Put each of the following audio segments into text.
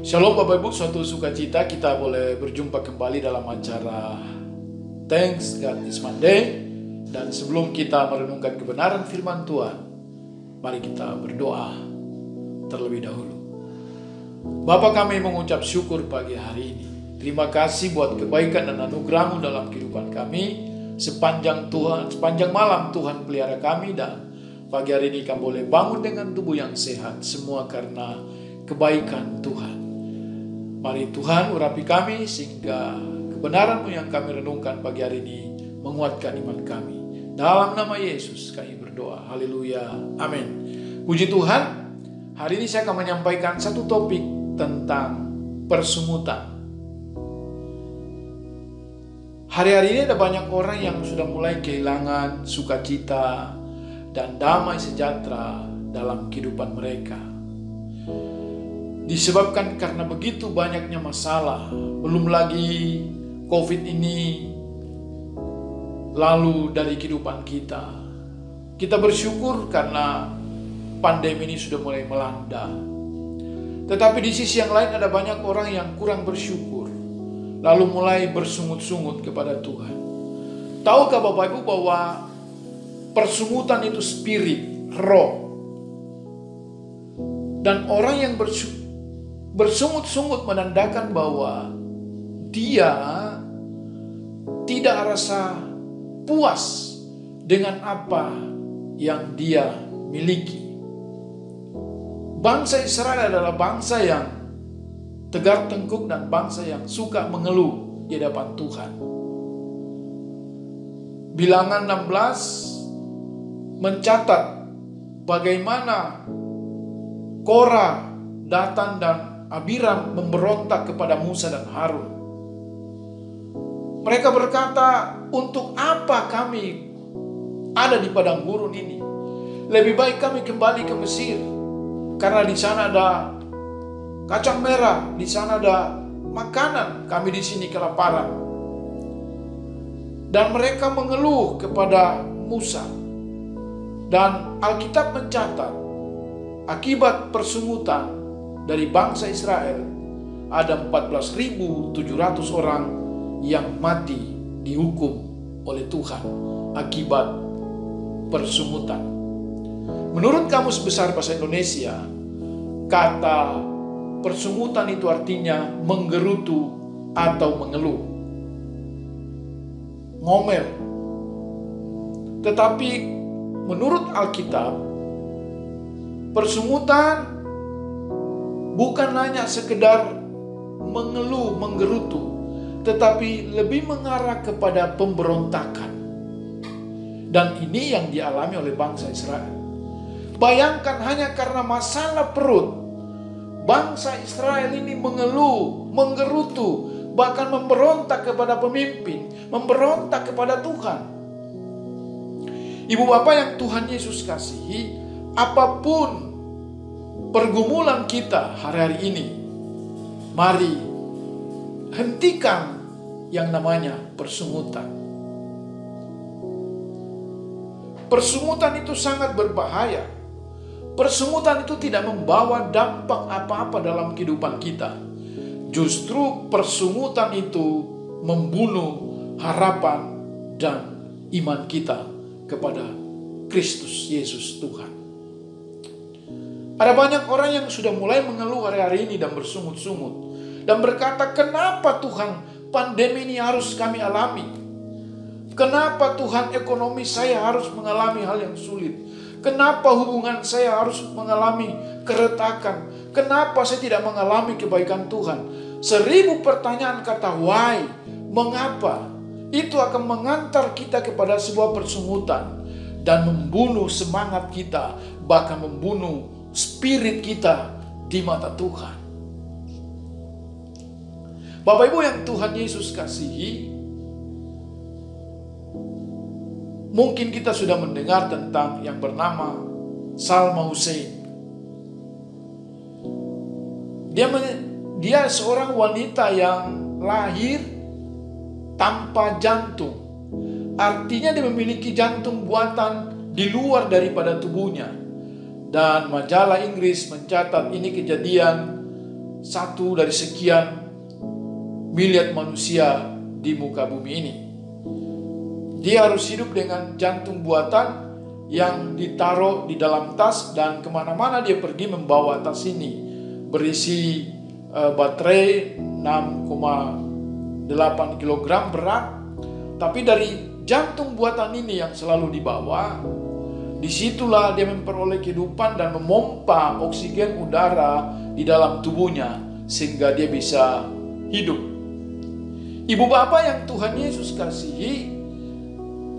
Shalom Bapak Ibu, suatu sukacita kita boleh berjumpa kembali dalam acara Thanks God is Monday. Dan sebelum kita merenungkan kebenaran firman Tuhan, mari kita berdoa terlebih dahulu. Bapa, kami mengucap syukur pagi hari ini. Terima kasih buat kebaikan dan anugerah-Mu dalam kehidupan kami. Sepanjang malam Tuhan pelihara kami, dan pagi hari ini kami boleh bangun dengan tubuh yang sehat. Semua karena kebaikan Tuhan. Mari Tuhan urapi kami sehingga kebenaran-Mu yang kami renungkan pagi hari ini menguatkan iman kami. Dalam nama Yesus kami berdoa. Haleluya. Amin. Puji Tuhan. Hari ini saya akan menyampaikan satu topik tentang persungutan. Hari-hari ini ada banyak orang yang sudah mulai kehilangan sukacita dan damai sejahtera dalam kehidupan mereka. Disebabkan karena begitu banyaknya masalah, belum lagi COVID ini lalu dari kehidupan kita. Kita bersyukur karena pandemi ini sudah mulai melanda. Tetapi di sisi yang lain ada banyak orang yang kurang bersyukur, lalu mulai bersungut-sungut kepada Tuhan. Tahukah Bapak Ibu bahwa persungutan itu spirit, roh. Dan orang yang bersungut-sungut menandakan bahwa dia tidak rasa puas dengan apa yang dia miliki. Bangsa Israel adalah bangsa yang tegar tengkuk dan bangsa yang suka mengeluh di hadapan Tuhan. Bilangan 16 mencatat bagaimana Korah, Datan dan Abiram memberontak kepada Musa dan Harun. Mereka berkata, untuk apa kami ada di padang gurun ini? Lebih baik kami kembali ke Mesir, karena di sana ada kacang merah, di sana ada makanan, kami di sini kelaparan. Dan mereka mengeluh kepada Musa. Dan Alkitab mencatat, akibat persungutan dari bangsa Israel, ada 14.700 orang yang mati dihukum oleh Tuhan akibat persungutan. Menurut Kamus Besar Bahasa Indonesia, kata persungutan itu artinya menggerutu atau mengeluh, ngomel. Tetapi menurut Alkitab, persungutan bukan hanya sekedar mengeluh, menggerutu, tetapi lebih mengarah kepada pemberontakan. Dan ini yang dialami oleh bangsa Israel. Bayangkan, hanya karena masalah perut, bangsa Israel ini mengeluh, menggerutu, bahkan memberontak kepada pemimpin, memberontak kepada Tuhan. Ibu bapak yang Tuhan Yesus kasihi, apapun pergumulan kita hari-hari ini, mari hentikan yang namanya persungutan. Persungutan itu sangat berbahaya. Persungutan itu tidak membawa dampak apa-apa dalam kehidupan kita. Justru persungutan itu membunuh harapan dan iman kita kepada Kristus Yesus Tuhan. Ada banyak orang yang sudah mulai mengeluh hari-hari ini dan bersungut-sungut dan berkata, kenapa Tuhan pandemi ini harus kami alami? Kenapa Tuhan ekonomi saya harus mengalami hal yang sulit? Kenapa hubungan saya harus mengalami keretakan? Kenapa saya tidak mengalami kebaikan Tuhan? 1000 pertanyaan kata why, mengapa, itu akan mengantar kita kepada sebuah persungutan dan membunuh semangat kita, bahkan membunuh spirit kita di mata Tuhan. Bapak Ibu yang Tuhan Yesus kasihi, mungkin kita sudah mendengar tentang yang bernama Salma Hussein. Dia seorang wanita yang lahir tanpa jantung. Artinya dia memiliki jantung buatan di luar daripada tubuhnya. Dan majalah Inggris mencatat ini kejadian satu dari sekian miliar manusia di muka bumi ini. Dia harus hidup dengan jantung buatan yang ditaruh di dalam tas, dan kemana-mana dia pergi membawa tas ini berisi baterai 6,8 kg berat. Tapi dari jantung buatan ini yang selalu dibawa, disitulah dia memperoleh kehidupan dan memompa oksigen udara di dalam tubuhnya sehingga dia bisa hidup. Ibu bapak yang Tuhan Yesus kasihi,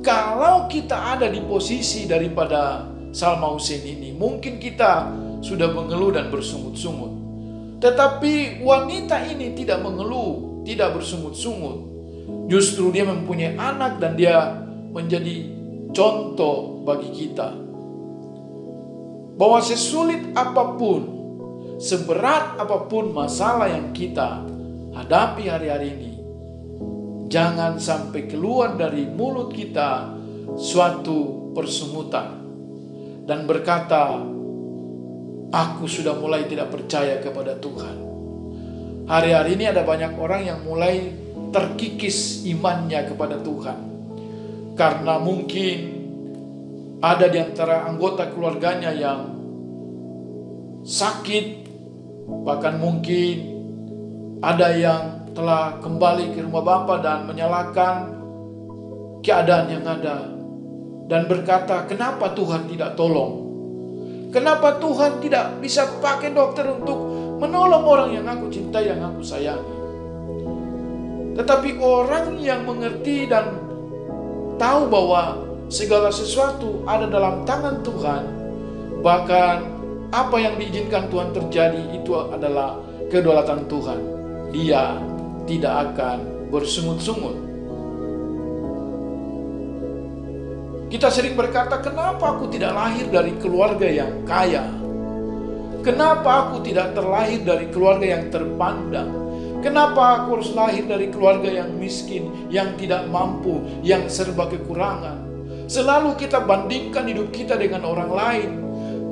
kalau kita ada di posisi daripada Salma Hussein ini, mungkin kita sudah mengeluh dan bersungut-sungut. Tetapi wanita ini tidak mengeluh, tidak bersungut-sungut. Justru dia mempunyai anak dan dia menjadi contoh bagi kita. Bahwa sesulit apapun, seberat apapun masalah yang kita hadapi hari-hari ini, jangan sampai keluar dari mulut kita suatu persungutan dan berkata, aku sudah mulai tidak percaya kepada Tuhan. Hari-hari ini ada banyak orang yang mulai terkikis imannya kepada Tuhan. Karena mungkin ada di antara anggota keluarganya yang sakit, bahkan mungkin ada yang telah kembali ke rumah Bapa dan menyalahkan keadaan yang ada dan berkata, kenapa Tuhan tidak tolong? Kenapa Tuhan tidak bisa pakai dokter untuk menolong orang yang aku cintai, yang aku sayangi? Tetapi orang yang mengerti dan tahu bahwa segala sesuatu ada dalam tangan Tuhan, bahkan apa yang diizinkan Tuhan terjadi itu adalah kedaulatan Tuhan, dia tidak akan bersungut-sungut. Kita sering berkata, kenapa aku tidak lahir dari keluarga yang kaya? Kenapa aku tidak terlahir dari keluarga yang terpandang? Kenapa aku harus lahir dari keluarga yang miskin, yang tidak mampu, yang serba kekurangan? Selalu kita bandingkan hidup kita dengan orang lain.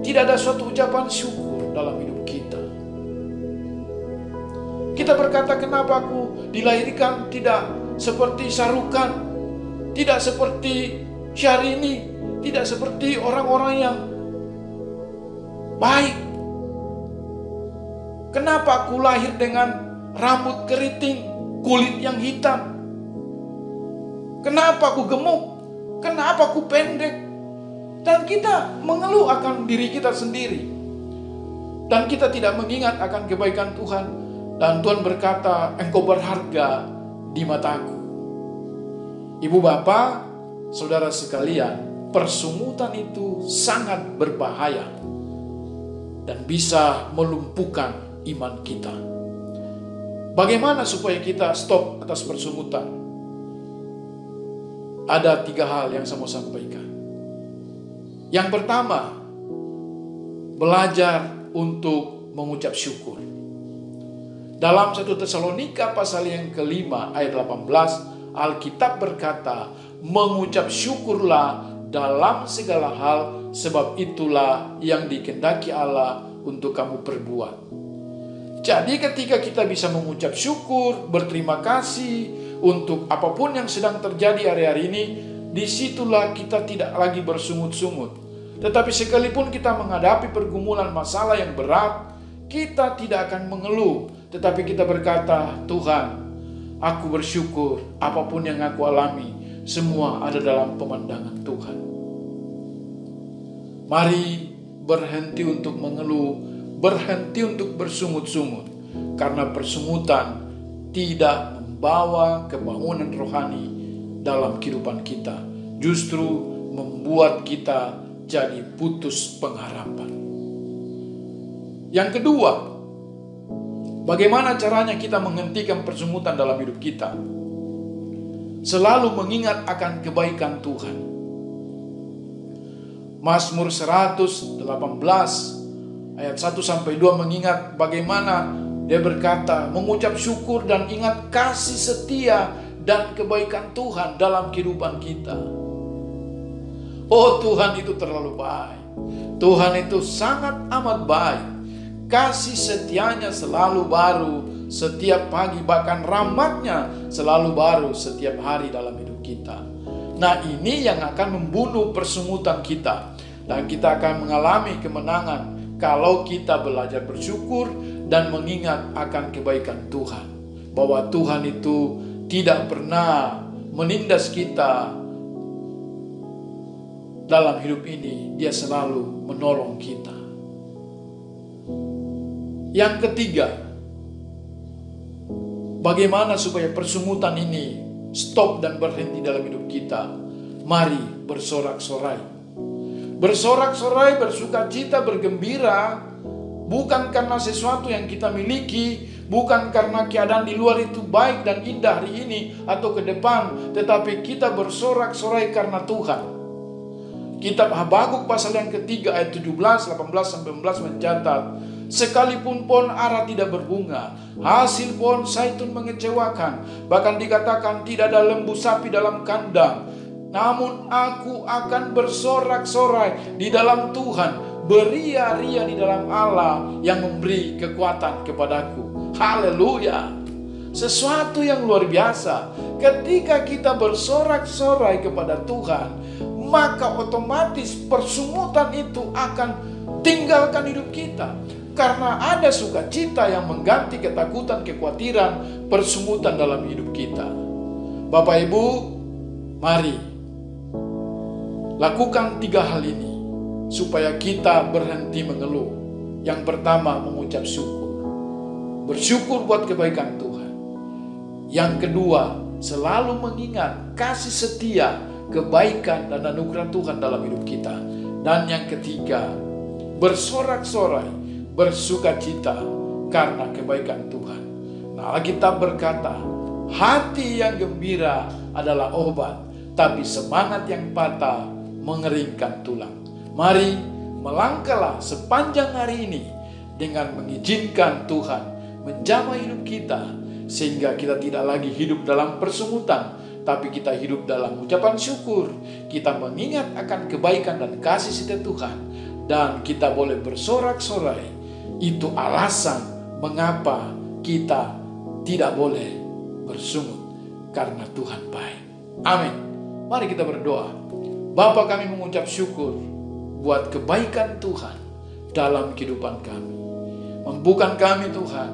Tidak ada suatu ucapan syukur dalam hidup kita. Kita berkata, kenapa aku dilahirkan tidak seperti Sarukan, tidak seperti Syahrini, tidak seperti orang-orang yang baik. Kenapa aku lahir dengan rambut keriting, kulit yang hitam? Kenapa aku gemuk? Kenapa aku pendek? Dan kita mengeluh akan diri kita sendiri. Dan kita tidak mengingat akan kebaikan Tuhan. Dan Tuhan berkata, engkau berharga di mataku. Ibu bapak, saudara sekalian, persungutan itu sangat berbahaya dan bisa melumpuhkan iman kita. Bagaimana supaya kita stop atas persungutan? Ada 3 hal yang saya mau sampaikan. Yang pertama, belajar untuk mengucap syukur. Dalam 1 Tesalonika pasal yang kelima ayat 18, Alkitab berkata, mengucap syukurlah dalam segala hal, sebab itulah yang dikehendaki Allah untuk kamu perbuat. Jadi ketika kita bisa mengucap syukur, berterima kasih untuk apapun yang sedang terjadi hari-hari ini, disitulah kita tidak lagi bersungut-sungut. Tetapi sekalipun kita menghadapi pergumulan masalah yang berat, kita tidak akan mengeluh, tetapi kita berkata, Tuhan, aku bersyukur apapun yang aku alami, semua ada dalam pemandangan Tuhan. Mari berhenti untuk mengeluh, berhenti untuk bersungut-sungut, karena persungutan tidak membawa kebangunan rohani dalam kehidupan kita, justru membuat kita jadi putus pengharapan. Yang kedua, bagaimana caranya kita menghentikan persungutan dalam hidup kita? Selalu mengingat akan kebaikan Tuhan. Mazmur 118 ayat 1-2 mengingat bagaimana dia berkata, mengucap syukur dan ingat kasih setia dan kebaikan Tuhan dalam kehidupan kita. Oh, Tuhan itu terlalu baik. Tuhan itu sangat amat baik. kasih setianya selalu baru setiap pagi, bahkan rahmatnya selalu baru setiap hari dalam hidup kita. Nah, ini yang akan membunuh persungutan kita, dan kita akan mengalami kemenangan kalau kita belajar bersyukur dan mengingat akan kebaikan Tuhan, bahwa Tuhan itu tidak pernah menindas kita dalam hidup ini. Dia selalu menolong kita. Yang ketiga, bagaimana supaya persungutan ini stop dan berhenti dalam hidup kita? Mari bersorak-sorai. Bersorak-sorai, bersuka cita, bergembira, bukan karena sesuatu yang kita miliki, bukan karena keadaan di luar itu baik dan indah hari ini atau ke depan, tetapi kita bersorak-sorai karena Tuhan. Kitab Habakuk pasal yang ketiga ayat 17, 18-19 mencatat, sekalipun pohon ara tidak berbunga, hasil pohon zaitun mengecewakan, bahkan dikatakan tidak ada lembu sapi dalam kandang, namun aku akan bersorak-sorai di dalam Tuhan, beria-ria di dalam Allah yang memberi kekuatan kepadaku. Haleluya! Sesuatu yang luar biasa. Ketika kita bersorak-sorai kepada Tuhan, maka otomatis persungutan itu akan tinggalkan hidup kita. Karena ada sukacita yang mengganti ketakutan, kekhawatiran, persungutan dalam hidup kita. Bapak Ibu, mari lakukan 3 hal ini supaya kita berhenti mengeluh. Yang pertama, mengucap syukur. Bersyukur buat kebaikan Tuhan. Yang kedua, selalu mengingat kasih setia, kebaikan dan anugerah Tuhan dalam hidup kita. Dan yang ketiga, bersorak-sorai, bersukacita karena kebaikan Tuhan. Nah, Alkitab berkata, hati yang gembira adalah obat, tapi semangat yang patah mengeringkan tulang. Mari melangkahlah sepanjang hari ini dengan mengizinkan Tuhan menjamah hidup kita, sehingga kita tidak lagi hidup dalam persungutan, tapi kita hidup dalam ucapan syukur. Kita mengingat akan kebaikan dan kasih setia Tuhan, dan kita boleh bersorak-sorai. Itu alasan mengapa kita tidak boleh bersungut, karena Tuhan baik. Amin. Mari kita berdoa. Bapa, kami mengucap syukur buat kebaikan Tuhan dalam kehidupan kami. Mampukan kami Tuhan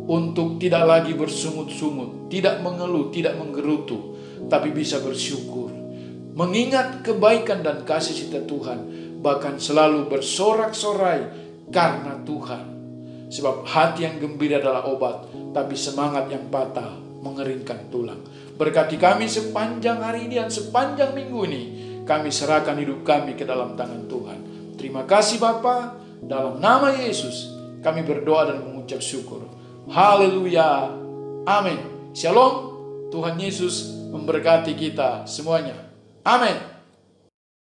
untuk tidak lagi bersungut-sungut, tidak mengeluh, tidak menggerutu, tapi bisa bersyukur, mengingat kebaikan dan kasih setia Tuhan, bahkan selalu bersorak-sorai karena Tuhan. Sebab hati yang gembira adalah obat, tapi semangat yang patah mengeringkan tulang. Berkati kami sepanjang hari ini dan sepanjang minggu ini. Kami serahkan hidup kami ke dalam tangan Tuhan. Terima kasih Bapa, dalam nama Yesus kami berdoa dan mengucap syukur. Haleluya. Amin. Shalom. Tuhan Yesus memberkati kita semuanya. Amin.